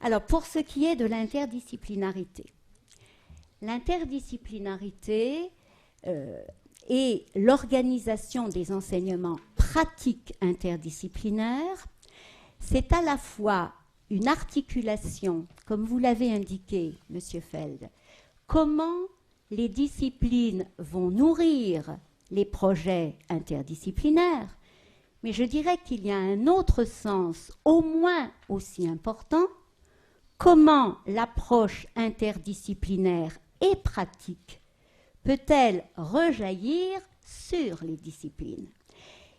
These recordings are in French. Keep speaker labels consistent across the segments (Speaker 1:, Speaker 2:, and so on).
Speaker 1: Alors, pour ce qui est de l'interdisciplinarité, et l'organisation des enseignements pratiques interdisciplinaires, c'est à la fois une articulation, comme vous l'avez indiqué, Monsieur Feld, comment les disciplines vont nourrir les projets interdisciplinaires, mais je dirais qu'il y a un autre sens au moins aussi important, comment l'approche interdisciplinaire et pratique peut-elle rejaillir sur les disciplines?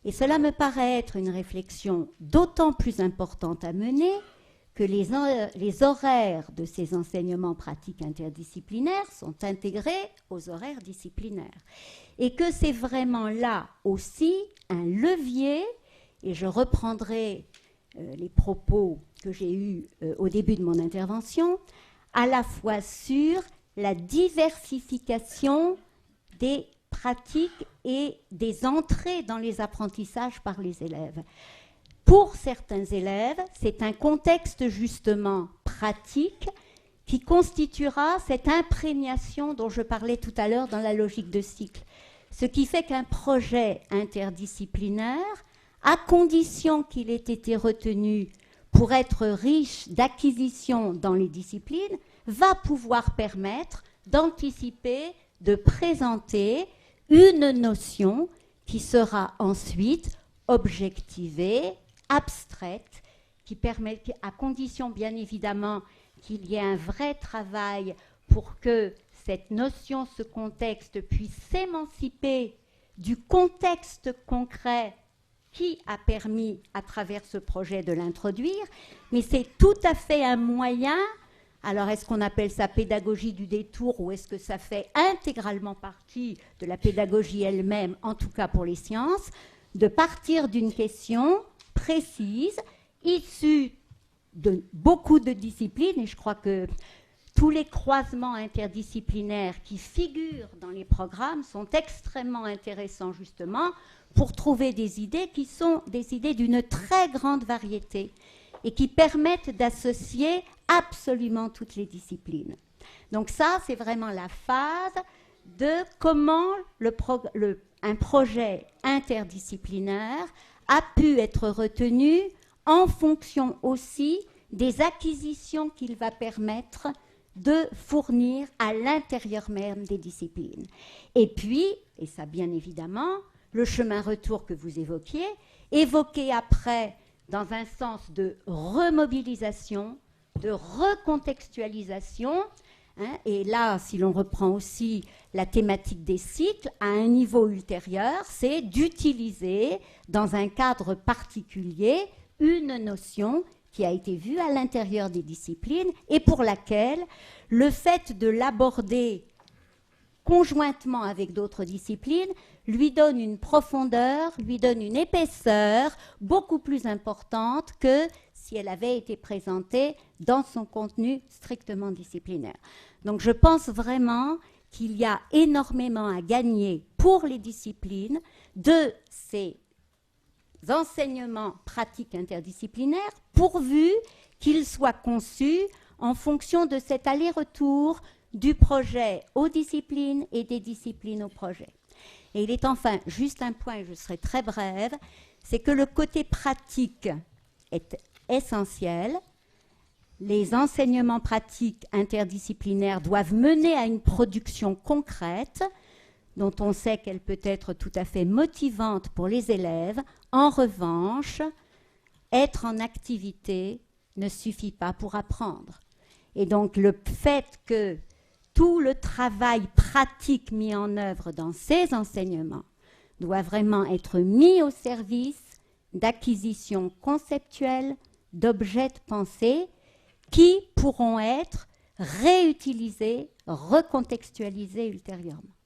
Speaker 1: Et cela me paraît être une réflexion d'autant plus importante à mener que les horaires de ces enseignements pratiques interdisciplinaires sont intégrés aux horaires disciplinaires. Et que c'est vraiment là aussi un levier, et je reprendrai les propos que j'ai eus au début de mon intervention, à la fois sur la diversification des pratiques et des entrées dans les apprentissages par les élèves. Pour certains élèves, c'est un contexte justement pratique qui constituera cette imprégnation dont je parlais tout à l'heure dans la logique de cycle. Ce qui fait qu'un projet interdisciplinaire, à condition qu'il ait été retenu pour être riche d'acquisitions dans les disciplines, va pouvoir permettre d'anticiper, de présenter une notion qui sera ensuite objectivée, abstraite, qui permet, à condition bien évidemment qu'il y ait un vrai travail pour que cette notion, ce contexte puisse s'émanciper du contexte concret qui a permis à travers ce projet de l'introduire, mais c'est tout à fait un moyen. Alors, est-ce qu'on appelle ça pédagogie du détour ou est-ce que ça fait intégralement partie de la pédagogie elle-même, en tout cas pour les sciences, de partir d'une question précise, issue de beaucoup de disciplines, et je crois que tous les croisements interdisciplinaires qui figurent dans les programmes sont extrêmement intéressants justement pour trouver des idées qui sont des idées d'une très grande variété et qui permettent d'associer absolument toutes les disciplines. Donc ça, c'est vraiment la phase de comment un projet interdisciplinaire a pu être retenu en fonction aussi des acquisitions qu'il va permettre de fournir à l'intérieur même des disciplines. Et puis, et ça bien évidemment, le chemin retour que vous évoquiez, évoqué après dans un sens de remobilisation, de recontextualisation, hein, et là, si l'on reprend aussi la thématique des cycles, à un niveau ultérieur, c'est d'utiliser dans un cadre particulier une notion qui a été vue à l'intérieur des disciplines et pour laquelle le fait de l'aborder conjointement avec d'autres disciplines lui donne une profondeur, lui donne une épaisseur beaucoup plus importante que si elle avait été présentée dans son contenu strictement disciplinaire. Donc je pense vraiment qu'il y a énormément à gagner pour les disciplines de ces enseignements pratiques interdisciplinaires pourvu qu'ils soient conçus en fonction de cet aller-retour du projet aux disciplines et des disciplines au projet. Et il est enfin juste un point, et je serai très brève, c'est que le côté pratique est essentiel. Les enseignements pratiques interdisciplinaires doivent mener à une production concrète dont on sait qu'elle peut être tout à fait motivante pour les élèves. En revanche, être en activité ne suffit pas pour apprendre. Et donc le fait que tout le travail pratique mis en œuvre dans ces enseignements doit vraiment être mis au service d'acquisitions conceptuelles, d'objets de pensée qui pourront être réutilisés, recontextualisés ultérieurement.